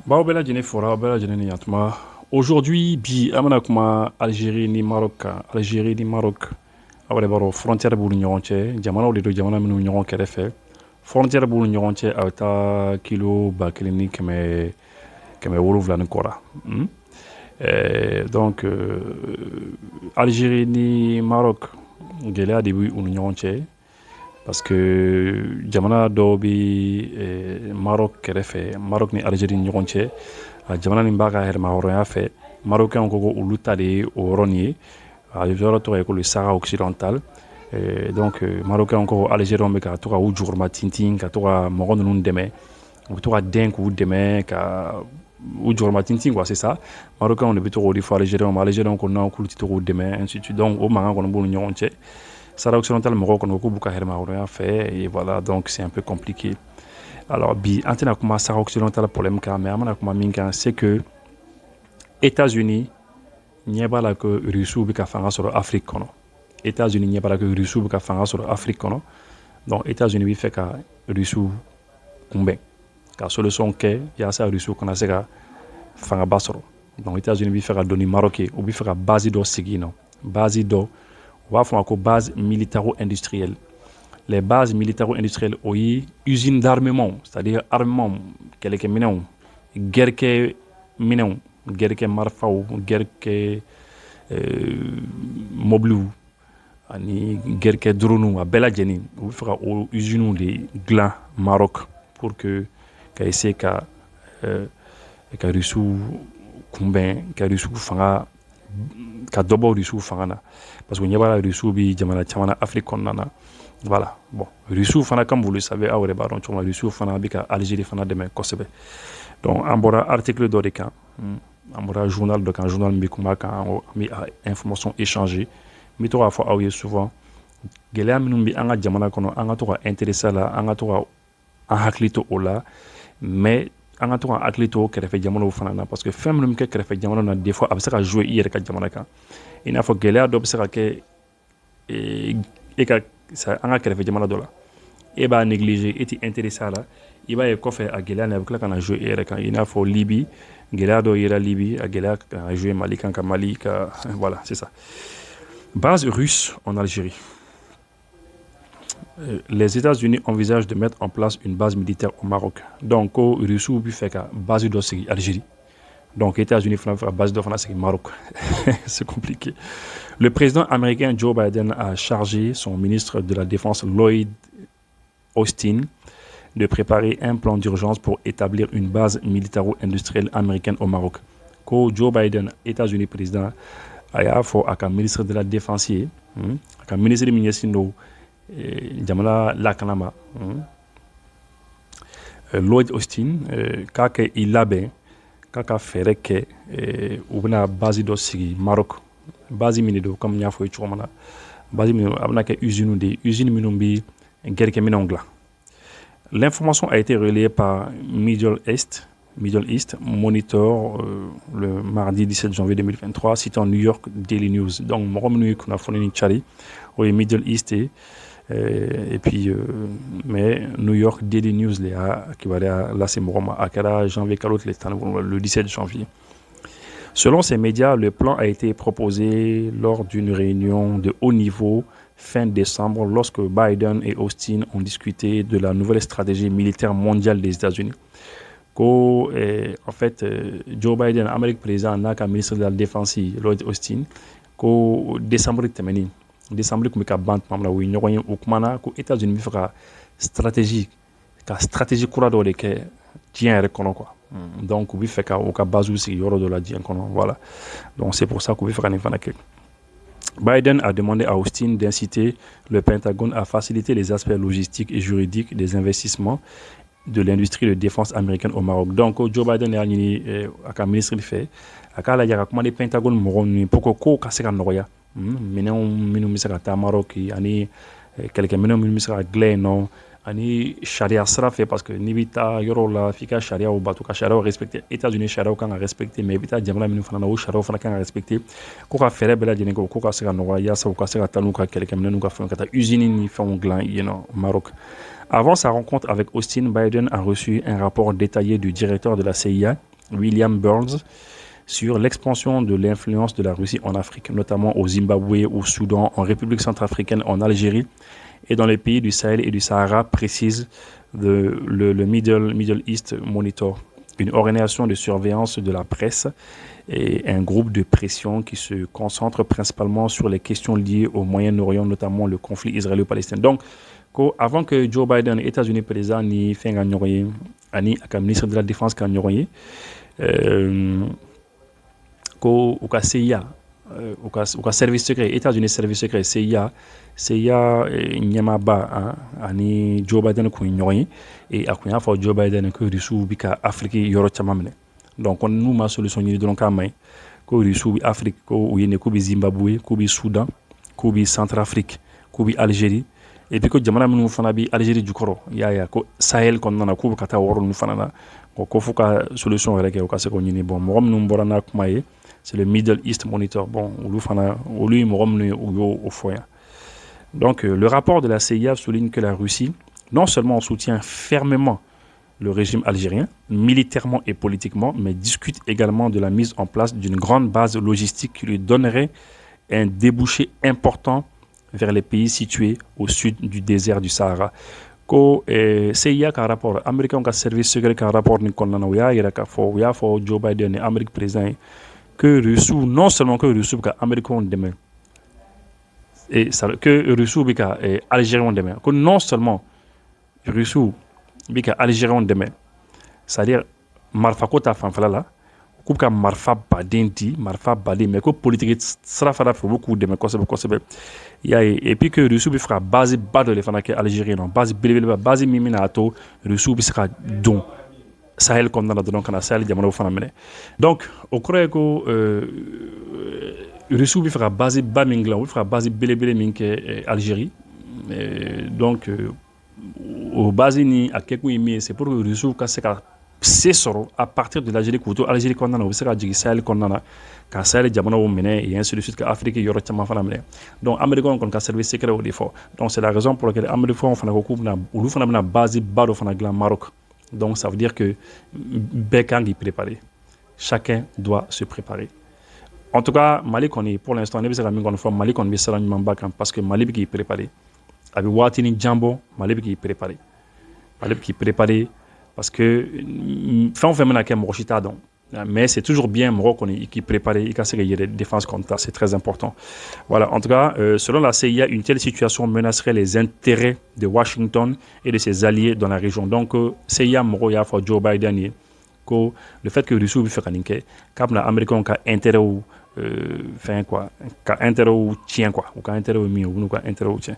Bao bɛɛ lajɛlen fora aw bɛɛ lajɛlen ni yantuma. Aujourd'hui bi an bɛna kuma Algérie ni Maroc kan. Algérie ni Maroc aw de b'a dɔn frontière b'u ni ɲɔgɔn cɛ, jamanaw de don jamana minnu ɲɔgɔn kɛrɛfɛ. Frontière b'u ni ɲɔgɔn cɛ a bɛ taa kilo 1700 ni kɔ la. Donc Algérie ni Maroc gɛlɛya de b'u ni ɲɔgɔn cɛ parce que jamana dɔw bɛ Maroc kɛrɛfɛ, Maroc ni Algérie ni ɲɔgɔn cɛ, a jamana nin b'a ka hɛrɛmahɔrɔnya fɛ. Marocains ko olu ta de ye o yɔrɔ nin ye, a yɔrɔ tɔgɔ ye ko le Sahara occidental. Donc Marocains ko Algériens bɛ ka to ka u jukɔrɔma tintin ka to ka mɔgɔ ninnu dɛmɛ, u bɛ to ka dɛn k'u dɛmɛ ka u jukɔrɔma tintin quoi, c'est ça. Marocains de bɛ to k'o de fɔ Algériens ma, Algériens ko non k'olu tɛ to k'u dɛmɛ, ainsi de suite. Donc o mankan kɔni b'u ni ɲɔgɔn cɛ. Sahara occidental mɔgɔw kɔni ko k'u b'u ka hɛrɛmahɔrɔnya fɛ et voilà, donc c'est un peu compliqué. Alors bi an tɛna kuma Sahara occidental problème kan, mais an bɛna kuma min kan c'est que États-Unis ɲɛ b'a la que Russiw bɛ ka fanga sɔrɔ Afrique kɔnɔ. États-Unis ɲɛ b'a la que Russiw bɛ ka fanga sɔrɔ Afrique kɔnɔ. Donc États-Unis bɛ fɛ ka Russiw kunbɛn, ka solution kɛ yaasa Russiw kana se ka fangaba sɔrɔ. Donc États-Unis bɛ fɛ ka don ni Maroc ye, u bɛ fɛ ka base dɔ sigi yen nɔ. Base dɔ on va faire une base militaro-industrielle. Les bases militaro-industrielles ont une usine d'armement, c'est-à-dire armement, quelques minons, guerre minons, guerre marfaou, guerre moblou, ani guerre dronou, à bella jeni. On fera une usine de gland Maroc pour que essayer ka Russou kumben, ka Russou fanga ka dɔbɔ Russiw fanga na parce que ɲɛ b'a la Russiw bi jamana caman na Afrique kɔnɔna na. Voilà, bon Russiw fana comme vous le savez aw yɛrɛ b'a dɔn cogo min Russiw fana bɛ ka Algérie fana dɛmɛ kosɛbɛ. Donc an bɔra article dɔ de kan, an bɔra journal dɔ kan, journal min bɛ kuma kan, an bɛ information échanger. N bɛ to k'a fɔ aw ye souvent gɛlɛya minnu bɛ an ka jamana kɔnɔ an ka to ka intéressé a la, an ka to ka an hakili to o la, mais an ka to ka hakili to kɛrɛfɛ jamanaw fana na parce que fɛn minnu bɛ kɛ kɛrɛfɛ jamanaw na des fois a bɛ se ka jouer i yɛrɛ ka jamana kan. I n'a fɔ gɛlɛya dɔ bɛ se ka kɛ an ka kɛrɛfɛ jamana dɔ la, e b'a négliger, e tɛ intéressé a la, i b'a ye kɔfɛ a gɛlɛya nin a bɛ tila ka na jouer e yɛrɛ kan. I n'a fɔ Libye, gɛlɛya dɔ yera Libye, a gɛlɛya ka na jouer Mali kan, ka Mali ka voilà, c'est ça. Base russe en Algérie. Les États-Unis envisagent de mettre en place une base militaire au Maroc. Donc, Russiw bi fɛ ka base dɔ sigi Algérie. Donc, États-Unis fana fɛ ka base dɔ fana sigi Maroc. C'est compliqué. Le président américain Joe Biden a chargé son ministre de la Défense Lloyd Austin de préparer un plan d'urgence pour établir une base militaro-industrielle américaine au Maroc. Ko Joe Biden, États-Unis président, a y'a fɔ a ka ministre de la Défense ye, a ka ministre min ɲɛsin don jamana lakana ma, Lloyd Austin, k'a kɛ i labɛn k'a ka fɛɛrɛ kɛ u bɛna base dɔ sigi Maroc. Base min de don comme n y'a fɔ ye cogo min na, base min a bɛna kɛ usine de ye, usine minnu bɛ gɛrɛkɛminɛnw dilan. L'information a été relayée par Middle East Monitor le mardi 17 janvier 2023, citant New York Daily News. Donc, mɔgɔ minnu ye kunnafoni ni cari o ye Middle East et puis mais New York Daily News le y'a kibaruya lase mɔgɔ ma, a kɛra janvier kalo tile 17 le 17 janvier. Selon ces médias, le plan a été proposé lors d'une réunion de haut niveau fin décembre lorsque Biden et Austin ont discuté de la nouvelle stratégie militaire mondiale des États-Unis. En fait, Joe Biden, Amérique président, n'a qu'un ministre de la Défense, Lloyd Austin, décembre tɛmɛnen, décembre kun bɛ ka ban tuma min na u ye ɲɔgɔn ye o kumana ko États-Unis bɛ fɛ ka stratégie kura dɔ de kɛ diɲɛ yɛrɛ kɔnɔ quoi. Donc u bɛ fɛ ka u ka base sigi yɔrɔ dɔ la diɲɛ kɔnɔ, voilà. Donc c'est pour ça k'u bɛ fɛ ka nin fana kɛ. Biden a demandé à Austin d'inciter le Pentagone à faciliter les aspects logistiques et juridiques des investissements de l'industrie de défense américaine au Maroc. Donc Joe Biden y'a ɲini a ka ministre fɛ a k'a lajɛ ka kuma ni Pentagone mɔgɔw ni pour que ko ka se ka nɔgɔya, minɛnw minnu bɛ se ka taa Maroc ani kɛlɛkɛminɛnw minnu bɛ se ka dilan yen nɔ, ani sariya sira fɛ parce que n'i bɛ taa yɔrɔw la f'i ka sariyaw bato, ka sariyaw respecter. États-Unis sariyaw kan ka respecter, mais i bɛ taa jamana minnu fana na o sariyaw fana kan ka respecter. Ko ka fɛɛrɛ bɛɛ lajɛlen kɛ ko ka se ka nɔgɔya yaasa u ka se ka taa n'u ka kɛlɛkɛminɛnw ka fɛnw ka taa usine ni fɛnw dilan yen nɔ Maroc. Avant sa rencontre avec Austin, Biden a reçu un rapport détaillé du directeur de la CIA William Burns sur l'expansion de l'influence de la Russie en Afrique, notamment au Zimbabwe, au Soudan, en République centrafricaine, en Algérie et dans les pays du Sahel et du Sahara, précise le Middle East Monitor, une organisation de surveillance de la presse et un groupe de pression qui se concentre principalement sur les questions liées au Moyen-Orient, notamment le conflit israélo-palestinien. Donc, avant que Joe Biden, États-Unis président, ni fait un ani aka ministre de la Défense kan ɲɔgɔn ye ko u ka CIA u ka service secret États-Unis service secret CIA ɲɛmaaba ani Joe Biden kun ɲɔgɔn ye et a kun y'a fɔ Joe Biden ko Rusiw bi ka Afrique yɔrɔ caman minɛ donc n'u ma solution ɲini dɔrɔn k'a maɲi ko Rusiw bi Afrique ko u ye ne k'u bi Zimbabwe k'u bi Soudan k'u bi Centrafrique k'u bi Algérie et puis ko jamana minnu fana bi Algérie jukɔrɔ y'a ko Sahel kɔnɔna na k'u bɛ ka taa wɔrɔ ninnu fana na ko fo ka solution yɛrɛ kɛ u ka se k'o ɲini bon mɔgɔ minnu bɔra n'a kuma ye c'est le Middle East Monitor bon olu ye mɔgɔ minnu ye u y'o fɔ yan donc le rapport de la CIA souligne que la Russie non seulement soutient fermement le régime algérien, militairement et politiquement, mais discute également de la mise en place d'une grande base logistique qui lui donnerait un débouché important vers les pays situés au sud du désert du Sahara. Ko CIA ka rapport américain ka service secret ka rapport ni konnana ya yira ka fo ya fo Joe Biden ni Amérique président que Russie non seulement que Russie ka américain demain et ça que Russie bi ka algérien demain que non seulement Russie bi ka algérien demain c'est-à-dire marfa ko ta fanfala la k'u ka marifa baden di marifa baden mais ko politique sira fana fɛ u bɛ k'u dɛmɛ kosɛbɛ i y'a ye et puis que Rusiw bɛ fɛ ka base ba dɔ de fana kɛ Algérie non base belebeleba base min bɛna to Rusiw bɛ se ka don Sahel kɔnɔna na dɔrɔn ka na Sahel jamanaw fana minɛ donc o kɔrɔ ye ko Rusiw bɛ fɛ ka base ba min dilan u bɛ fɛ ka base belebele min kɛ Algérie donc o base ni a kɛkun ye min ye c'est pour que Rusiw ka se ka se sɔrɔ à partir de l'Algérie k'u to Algérie kɔnɔna na u bɛ se ka jigin Sahel kɔnɔna na ka Sahel jamanaw minɛ et ainsi de suite ka Afrique yɔrɔ caman fana minɛ donc américains kɔni ka service secret o de fɔ donc c'est la raison pour laquelle américains fana ko k'u bɛna olu fana bɛna base ba dɔ fana dilan Maroc donc ça veut dire que bɛɛ kan k'i préparer chacun doit se préparer en tout cas Mali kɔni pour l'instant ne bɛ se ka min kɔni fɔ Mali kɔni bɛ sira ɲumanba kan parce que Mali bɛ k'i préparer a bɛ waatinin jan bɔ Mali bɛ k'i préparer parce que fɛn o fɛn bɛna kɛ mɔgɔ si t'a dɔn mais c'est toujours bien mɔgɔ kɔni k'i préparer i ka se ka yɛrɛ défense contre ça c'est très important voilà en tout cas selon la CIA une telle situation menacerait les intérêts de Washington et de ses alliés dans la région donc CIA mɔgɔw y'a fɔ Joe Biden ye ko le fait que Rusiw bɛ fɛ ka nin kɛ k'a bɛna américains ka intérêt fɛn quoi ka intérêt tiɲɛ quoi u ka intérêt min ye u bɛn'u ka intérêt tiɲɛ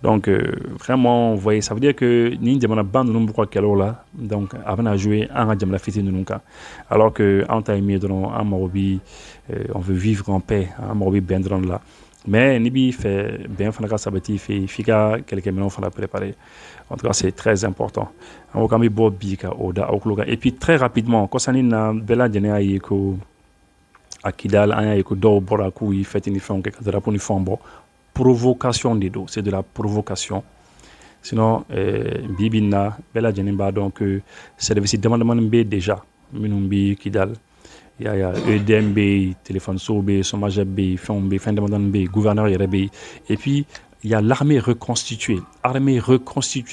donc vraiment vous voyez ça veut dire que ni jamanaba ninnu b'u ka kɛlɛw la donc a bɛna jouer an ka jamana fitinin ninnu kan alors que an ta ye min ye dɔrɔn an mago bi on veut vivre en paix an mago bi bɛn dɔrɔn de la mais n'i b'i fɛ bɛn fana ka sabati i fɛ yen f'i ka kɛlɛkɛminɛnw fana préparer en tout cas c'est très important an ko k'an bɛ bɔ bi ka o da aw tulo kan et puis très rapidement kɔsani na bɛɛ lajɛlen y'a ye ko à Kidal an y'a ye ko dɔw bɔra k'u ye fête ni fɛnw kɛ ka drapeau ni fɛnw bɔ provocation de do c'est de la provocation sinon bi in na bɛɛ lajɛlen b'a dɔn que service damadamani bɛ déjà minnu bɛ Kidal y'a ye EDM bɛ yen téléphone sow bɛ yen SOMAGEP bɛ yen fɛnw bɛ yen fɛn damadamani bɛ yen gouverneur yɛrɛ bɛ yen et puis il y a l'armée reconstituée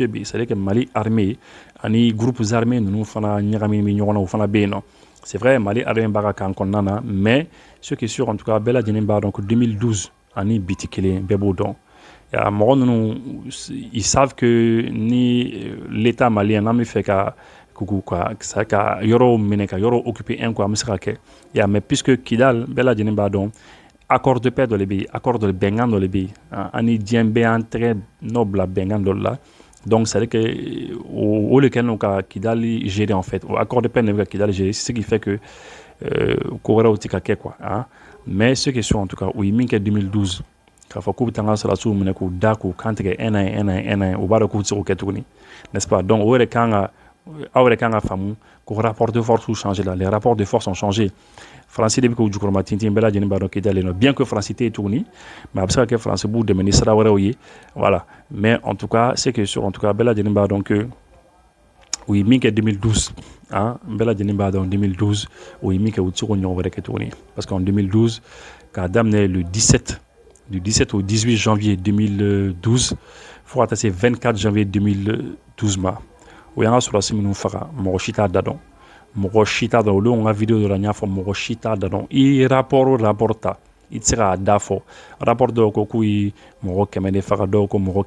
bɛ yen c'est-à-dire que Mali armée ani groupes armés ninnu fana ɲagaminen bɛ ɲɔgɔn na o fana bɛ yen nɔ c'est vrai Mali armée b'a ka kan kɔnɔna na mais ce qui est sûr en tout cas bɛɛ lajɛlen b'a dɔn que 2012 ani bi tɛ kelen bɛɛ b'o dɔn mɔgɔ ninnu ils savent que ni l'état malien n'an bɛ fɛ ka yɔrɔw minɛ ka yɔrɔw occuper un quoi an bɛ se ka kɛ mais puisque Kidal bɛɛ lajɛlen b'a dɔn accord de paix dɔ de bɛ yen accord de bɛnkan dɔ de bɛ yen ani diɲɛ bɛɛ y'an tɛgɛ nɔ bila bɛnkan dɔ la donc c'est à dire que o le kɛlen ka Kidali gérer en fait o accord de paix ne bɛ ka Kidali gérer c'est ce qui fait que ko wɛrɛw tɛ ka kɛ quoi mais ce qui est sûr en tout cas o ye min kɛ 2012 k'a fɔ k'u bɛ taa an ka sɔrɔdasiw minɛ k'u da k'u kantigɛ un an o b'a dɔn k'u tɛ se k'o kɛ tuguni n'est-ce pas donc o yɛrɛ kan ka aw yɛrɛ kan ka faamu ko rapport de force changé là les rapports de force ont changé Faransi de bɛ k'u jukɔrɔma tintin bɛɛ lajɛlen b'a dɔn Kidali nɔ bien que Faransi tɛ yen tuguni mais a bɛ se ka kɛ Faransi b'u dɛmɛ ni sira wɛrɛw ye voilà mais en tout cas ce qui est sûr en tout cas bɛɛ lajɛlen b'a dɔn que u ye min kɛ 2012 bɛɛ lajɛlen b'a dɔn 2012 o ye min kɛ u tɛ se k'o ɲɔgɔn wɛrɛ kɛ tuguni parce qu'en 2012 k'a daminɛ le 17 au 18 janvier 2012 fo ka taa se 24 janvier 2012 ma o y'an ka sɔrɔdasi minnu faga mɔgɔ si t'a da dɔn mɔgɔ si t'a dɔn olu ka vidéo dɔ la n y'a fɔ mɔgɔ si t'a da dɔn i rapport ta i tɛ se k'a da fɔ rapport dɔw ko k'u ye mɔgɔ 100 de faga dɔw ko mɔgɔ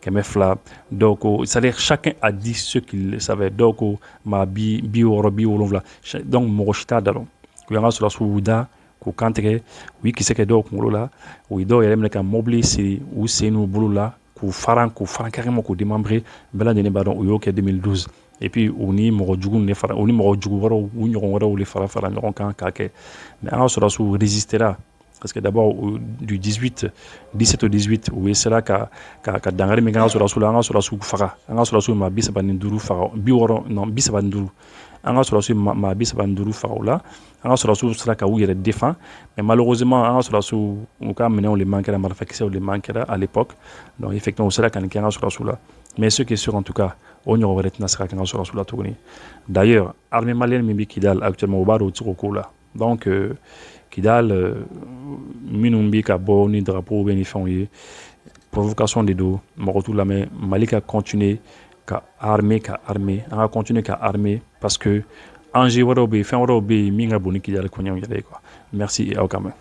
200 dɔw ko c'est-à-dire chacun a dit ce qu'il savait dɔw ko maa 60 70 donc mɔgɔ si t'a da dɔn u y'an ka sɔrɔdasiw da k'u kantigɛ u ye kisɛ kɛ dɔw kunkolo la u ye dɔw yɛrɛ minɛ ka mobili siri u sen n'u bolo la k'u faran carrément k'u démembrer bɛɛ lajɛlen b'a dɔn u y'o kɛ 2012 et puis u ni mɔgɔ jugu de fara u ni mɔgɔ jugu wɛrɛw u ɲɔgɔn wɛrɛw de fara ɲɔgɔn kan k'a kɛ mais an ka sɔrɔdasiw résistera parce que d'abord du 17 au 18 u ye sera ka dangari min kɛ an ka sɔrɔdasiw la an ka sɔrɔdasiw faga an ka sɔrɔdasiw maa 35 faga 35 an ka sɔrɔdasiw maa 35 faga o la an ka sɔrɔdasiw sera ka u yɛrɛ défend mais malheureusement an ka sɔrɔdasiw u ka minɛnw le manquera marifakisɛw le manquera à l'époque donc effectivement u sera ka nin kɛ an ka sɔrɔdasiw la mais ce qui est sûr en tout cas o ɲɔgɔn wɛrɛ tɛna se ka kɛ an ka sɔrɔdasiw la tuguni d'ailleurs armée malienne min bɛ Kidal actuellement u b'a dɔn u tɛ se k'o k'o la donc Kidal minnu bɛ ka bɔ ni drapeau bɛ ni fɛnw ye provocation de don mɔgɔ t'u lamɛn Mali ka continuer ka armer an ka continuer ka armer parce que enjeu wɛrɛw bɛ yen fɛn wɛrɛw bɛ yen min ka bon ni Kidal kɔɲɔw yɛrɛ ye quoi merci et aw ka mɛn